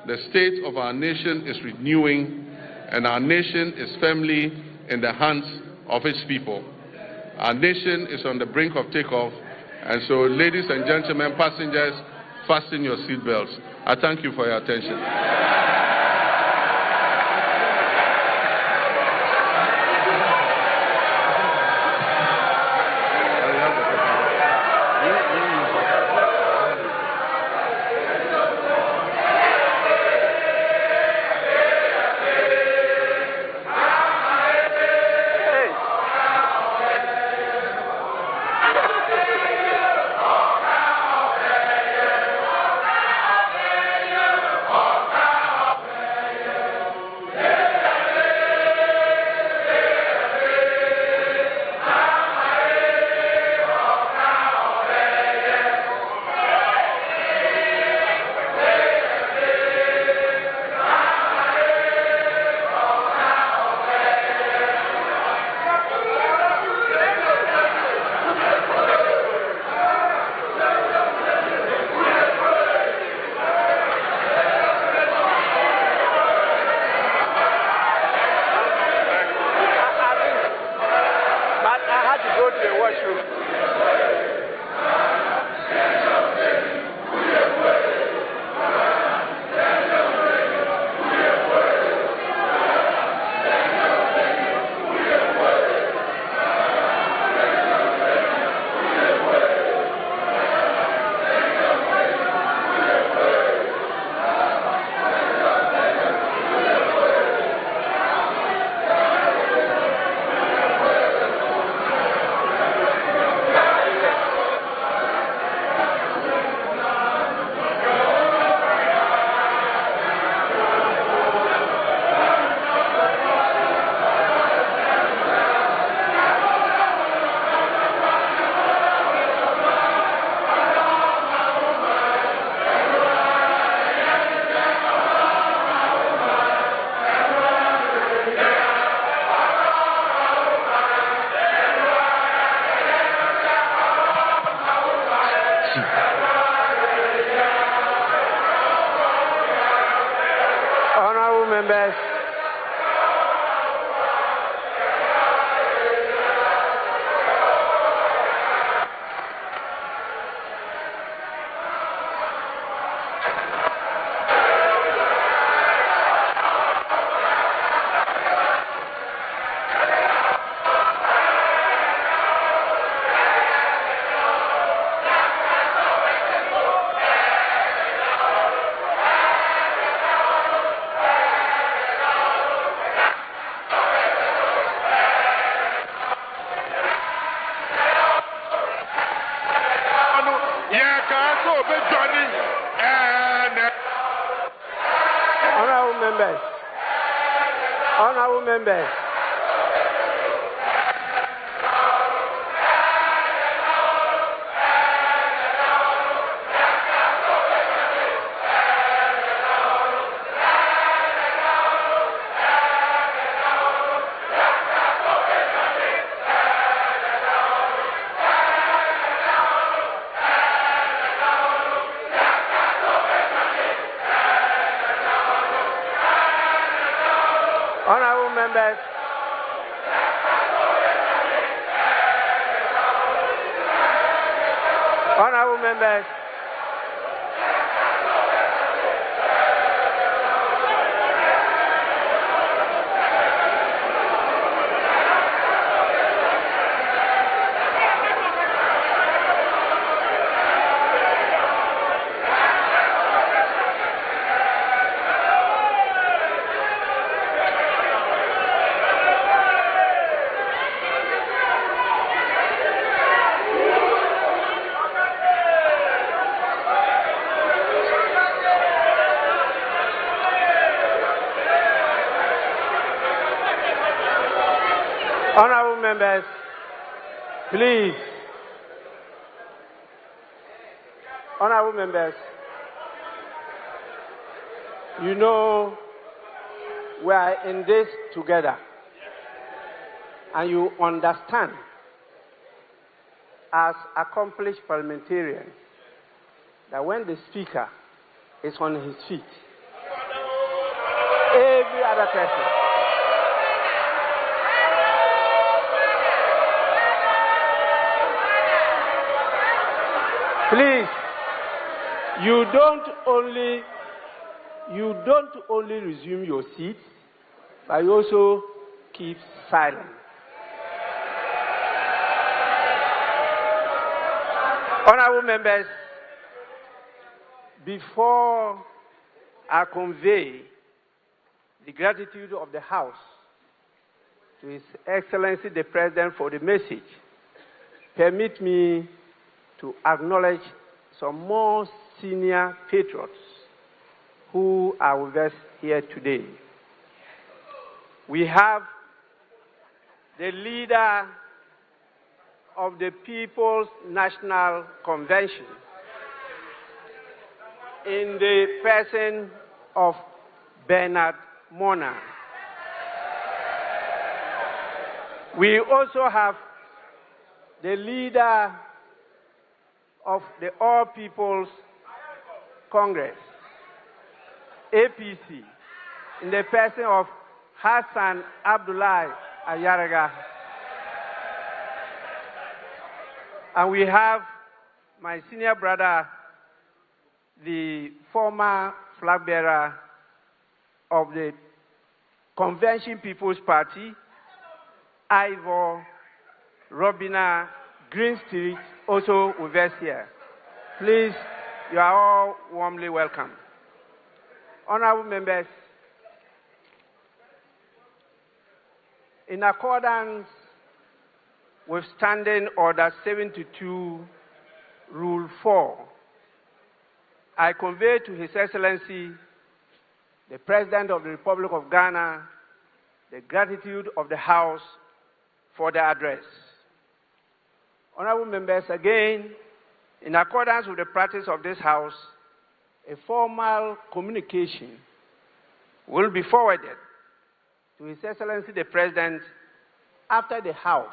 the state of our nation is renewing, and our nation is firmly in the hands of its people. Our nation is on the brink of takeoff, and so, ladies and gentlemen, passengers, fasten your seatbelts. I thank you for your attention. members. Honorable members. Honorable members. Honorable members. Honorable members, please. Honorable members, you know we are in this together, and you understand as accomplished parliamentarians that when the Speaker is on his feet, every other person. Please, you don't only resume your seat, but you also keep silent. Honorable members, before I convey the gratitude of the House to His Excellency the President for the message, permit me to acknowledge some more senior patriots who are with us here today. We have the leader of the People's National Convention in the person of Bernard Mona. We also have the leader of the All People's Congress, APC, in the person of Hassan Abdullahi Ayaraga. And we have my senior brother, the former flag bearer of the Convention People's Party, Ivor Robina Greenstreet, also with us here. Please, you are all warmly welcome. Honorable members, in accordance with Standing Order 72, Rule 4, I convey to His Excellency, the President of the Republic of Ghana, the gratitude of the House for the address. Honorable members, again, in accordance with the practice of this House, a formal communication will be forwarded to His Excellency the President after the House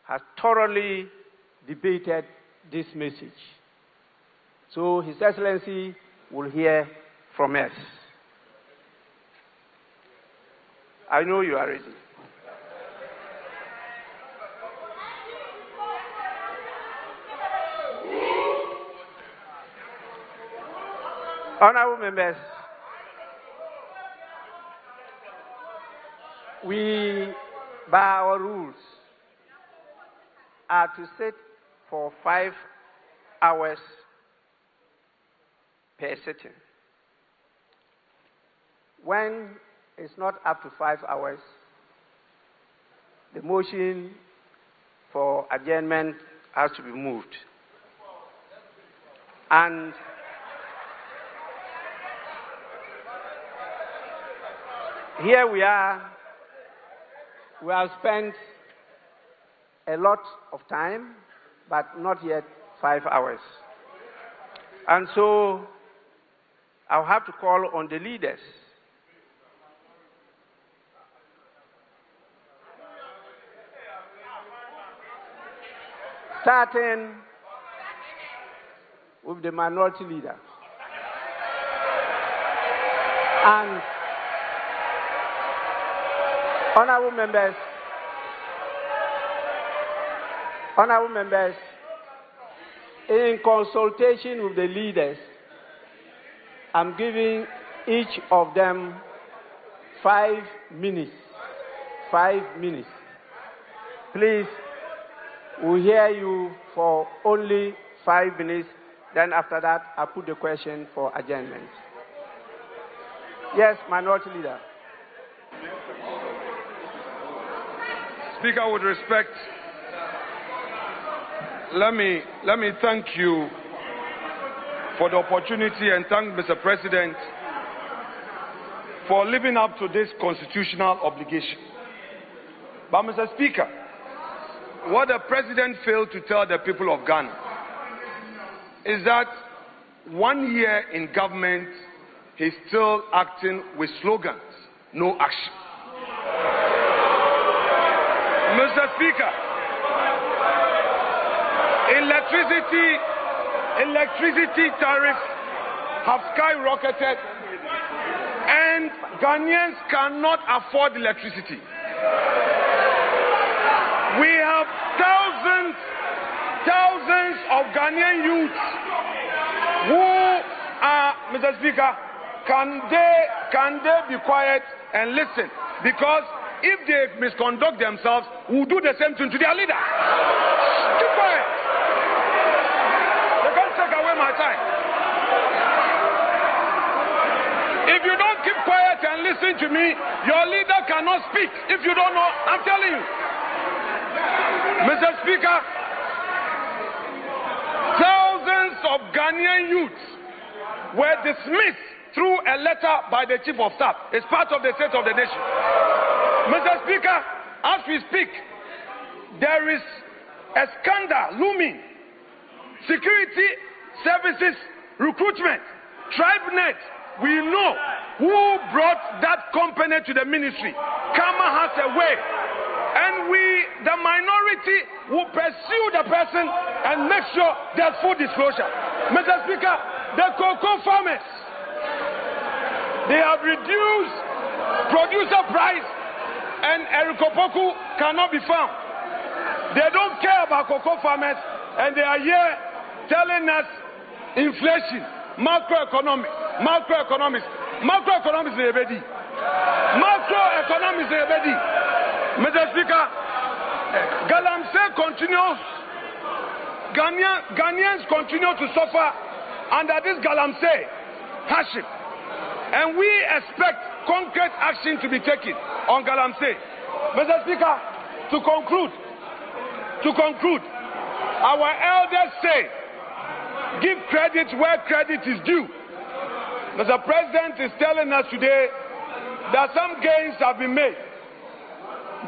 has thoroughly debated this message. So His Excellency will hear from us. I know you are ready. Honorable members, we, by our rules, are to sit for 5 hours per sitting. When it's not up to 5 hours, the motion for adjournment has to be moved. And here we are. We have spent a lot of time, but not yet 5 hours. And so I'll have to call on the leaders starting with the minority leader. And honorable members, in consultation with the leaders, I'm giving each of them 5 minutes. 5 minutes. Please, we'll hear you for only 5 minutes. Then after that, I'll put the question for adjournment. Yes, minority leader. Speaker, with respect, let me thank you for the opportunity and thank Mr. President for living up to this constitutional obligation. But Mr. Speaker, what the President failed to tell the people of Ghana is that 1 year in government, he's still acting with slogans, no action. Mr. Speaker, electricity tariffs have skyrocketed, and Ghanaians cannot afford electricity. We have thousands of Ghanaian youths who are, Mr. Speaker, can they be quiet and listen? Because if they misconduct themselves, we'll do the same thing to their leader. Keep quiet. They can't take away my time. If you don't keep quiet and listen to me, your leader cannot speak. If you don't know, I'm telling you. Mr. Speaker, thousands of Ghanaian youths were dismissed through a letter by the Chief of Staff. It's part of the State of the Nation. Mr. Speaker, as we speak, there is a scandal looming. Security services recruitment, TribeNet. We know who brought that company to the ministry. Kama has a way. And we, the minority, will pursue the person and make sure there's full disclosure. Mr. Speaker, the cocoa farmers, they have reduced producer price and Erikopoku cannot be found. They don't care about cocoa farmers and they are here telling us inflation, macroeconomics is a bedi. Macroeconomics is a bedi. Mr. Speaker, Galamsey continues. Ghanaians continue to suffer under this Galamsey hardship. And we expect concrete action to be taken on Galamsey. Mr. Speaker, to conclude, our elders say, give credit where credit is due. Mr. President is telling us today that some gains have been made.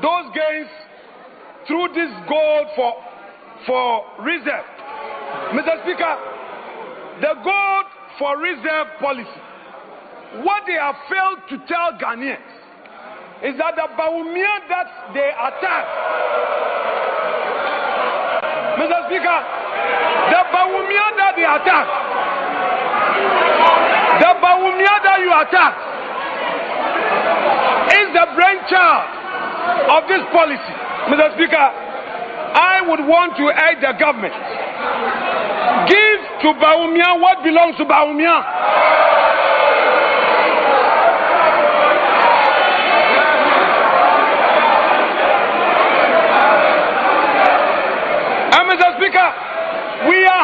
Those gains through this gold for reserve. Mr. Speaker, the gold for reserve policy, what they have failed to tell Ghanaians is that the Bawumia that they attacked, Mr. Speaker, the Bawumia that they attacked, the Bawumia that you attacked is the brainchild of this policy. Mr. Speaker, I would want to urge the government, give to Bawumia what belongs to Bawumia. And Mr. Speaker, we are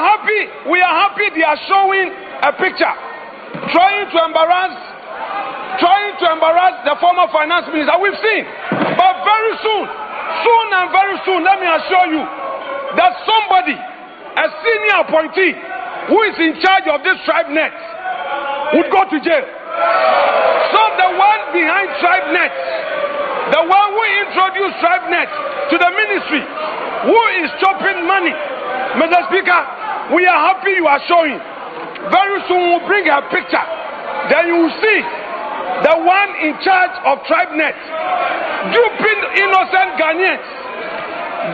happy they are showing a picture, trying to embarrass the former finance minister. We've seen. But very soon, let me assure you that somebody, a senior appointee who is in charge of this TribeNet, would go to jail. So the one behind TribeNet, the one who introduced TribeNet to the ministry, who is chopping money, Mr. Speaker, we are happy you are showing. Very soon we'll bring a picture. Then you will see the one in charge of TribeNet duping innocent Ghanaians,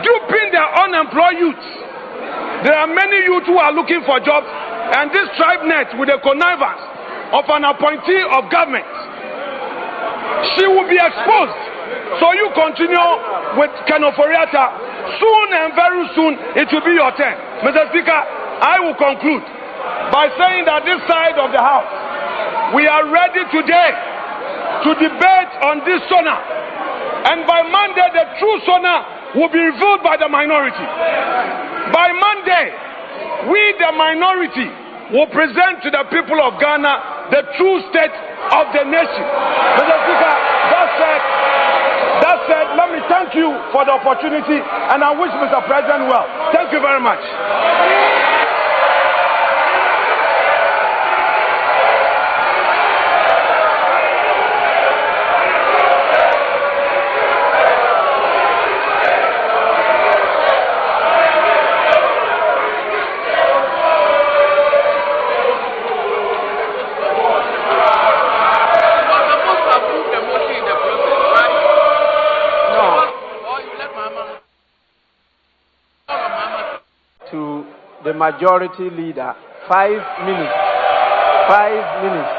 duping their unemployed youths. There are many youths who are looking for jobs, and this TribeNet, with the connivance of an appointee of government, she will be exposed. So you continue with Ken Ofori Atta. Soon and very soon it will be your turn. Mr. Speaker, I will conclude by saying that this side of the house, we are ready today to debate on this SONA. And by Monday, the true SONA will be revealed by the minority. By Monday, we, the minority, will present to the people of Ghana the true state of the nation. Mr. Speaker, that said, let me thank you for the opportunity, and I wish Mr. President well. Thank you very much. The majority leader, 5 minutes. 5 minutes.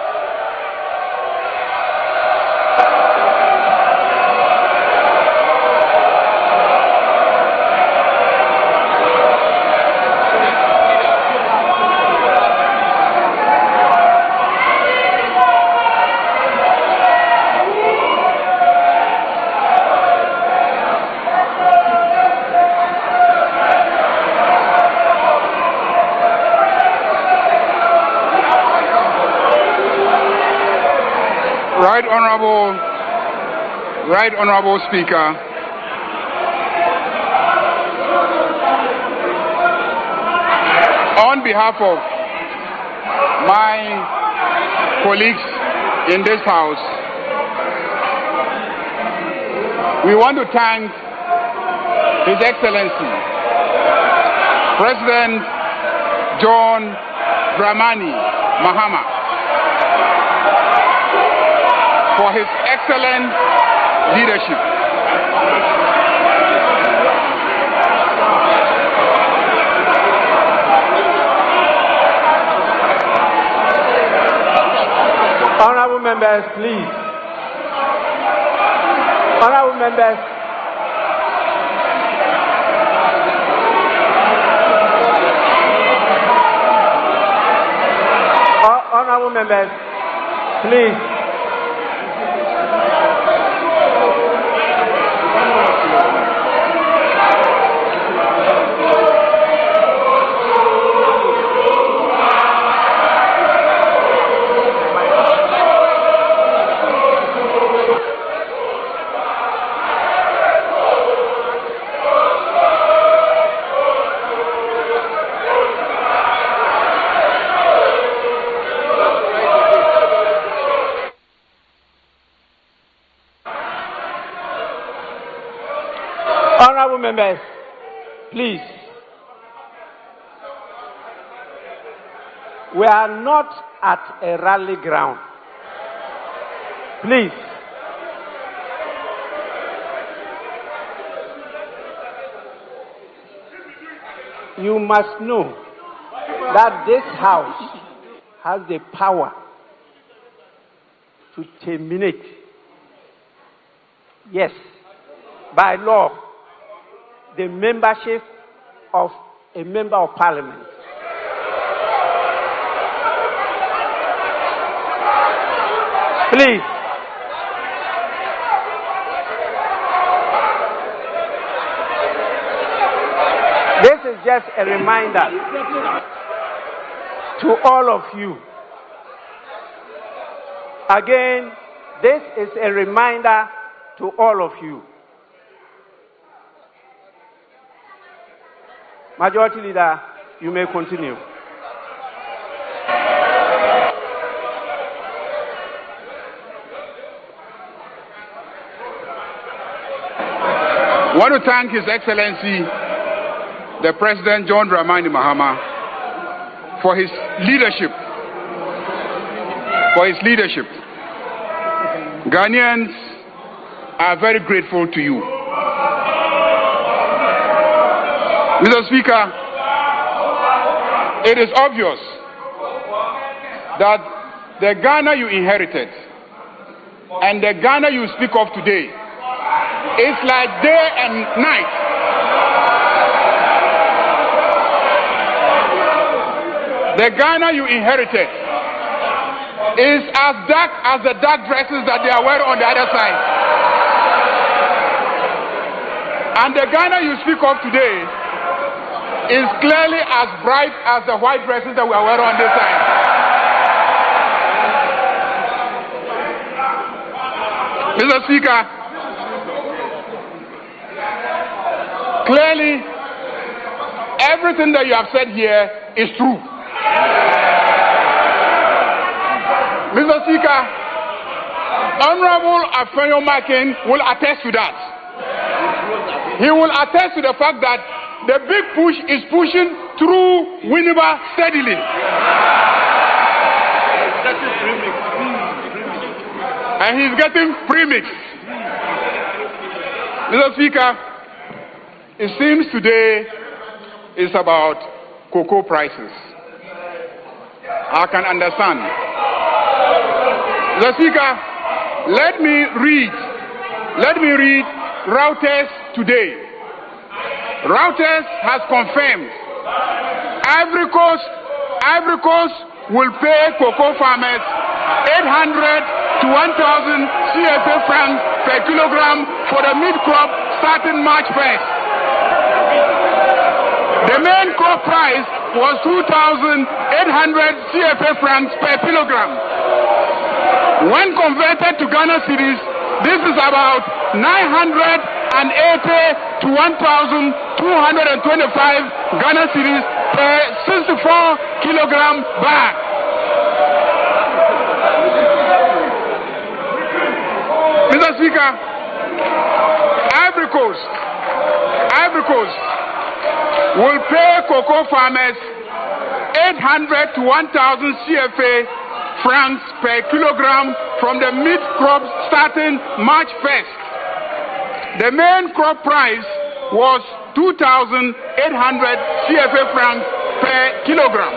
Right Honorable Speaker, on behalf of my colleagues in this House, we want to thank His Excellency, President John Dramani Mahama, for his excellent leadership. Honorable members, please. Honorable members. Honorable members, please. Honorable members, please. We are not at a rally ground. Please. You must know that this House has the power to terminate, yes, by law, the membership of a member of parliament. Please. This is just a reminder to all of you. Again, this is a reminder to all of you. Majority Leader, you may continue. I want to thank His Excellency, the President John Dramani Mahama, for his leadership. Ghanaians are very grateful to you. Mr. Speaker, it is obvious that the Ghana you inherited and the Ghana you speak of today is like day and night. The Ghana you inherited is as dark as the dark dresses that they are wearing on the other side. And the Ghana you speak of today is clearly as bright as the white dresses that we are wearing on this side. Mr. Speaker, clearly everything that you have said here is true. Mr. Speaker, Honorable Afenyo Makin will attest to that. He will attest to the fact that the big push is pushing through Winneba steadily. And he's getting premix. Mr. Speaker, it seems today is about cocoa prices. I can understand. Mr. Speaker, let me read Reuters today. Reuters has confirmed Ivory Coast will pay cocoa farmers 800 to 1,000 CFA francs per kilogram for the mid-crop starting March 1st. The main crop price was 2,800 CFA francs per kilogram. When converted to Ghana cedis, this is about 980 to 1,225 Ghana cedis per 64 kilogram bag. Mr. Speaker, Ivory Coast will pay cocoa farmers 800 to 1,000 CFA francs per kilogram from the mid-crop starting March 1st. The main crop price was 2,800 CFA francs per kilogram.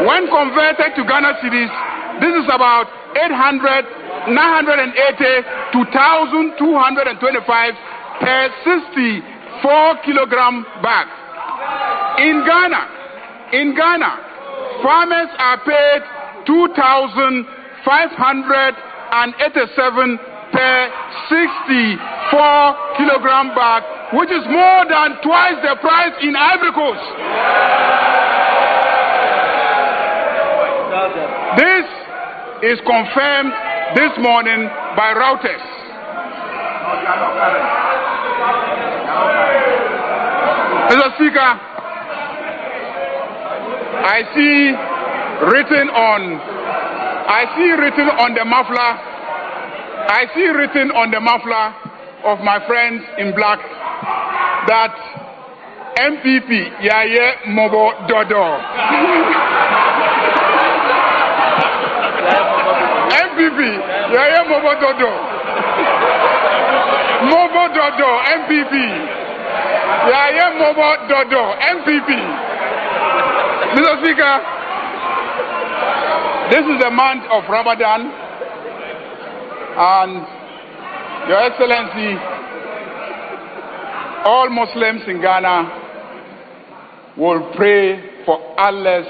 When converted to Ghana cedis, this is about 980 to 1,225 per 64 kilogram bag. In Ghana, farmers are paid 2,587 per 64 kilogram bag, which is more than twice the price in Ivory Coast. This is confirmed this morning by Reuters. Mr. Speaker, I see written on the muffler of my friends in black that MPP Yaye Mobo Dodo. MPP Yaye Mobo Dodo. Mobo Dodo MPP. Yaye Mobo Dodo MPP. Mr. Speaker, this is the month of Ramadan, and Your Excellency, all Muslims in Ghana will pray for Allah's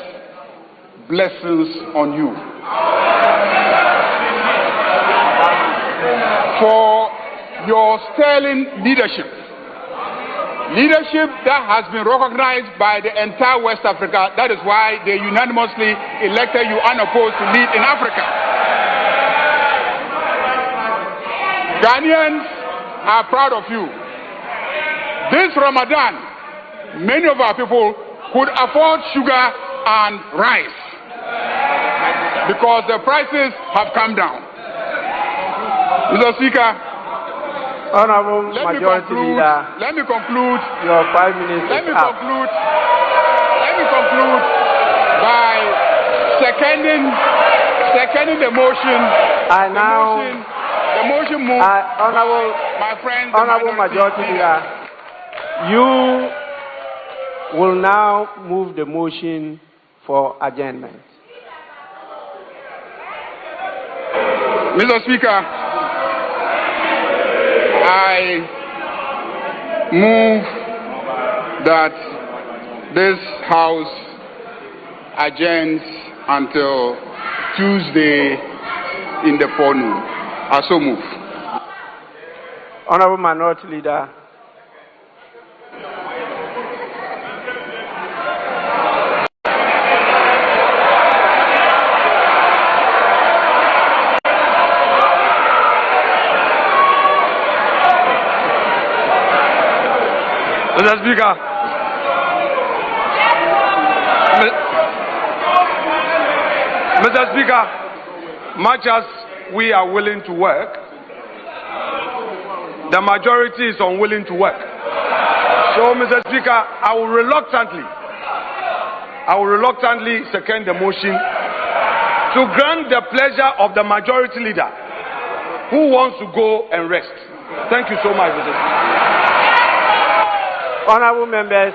blessings on you. For your sterling leadership that has been recognized by the entire West Africa. That is why they unanimously elected you unopposed to lead in Africa. Ghanaians are proud of you. This Ramadan, many of our people could afford sugar and rice because the prices have come down. Mr. Speaker, Honorable Majority Leader, let me conclude. Your 5 minutes Let me conclude by seconding the motion. The motion moved. My friends, Honorable Majority Leader, you will now move the motion for adjournment. Mr. Speaker, I move that this House adjourns until Tuesday in the forenoon. I so move. Honorable Minority Leader. Mr. Speaker, much as we are willing to work, the majority is unwilling to work. So, Mr. Speaker, I will reluctantly second the motion to grant the pleasure of the majority leader who wants to go and rest. Thank you so much, Mr. Speaker. Honorable members,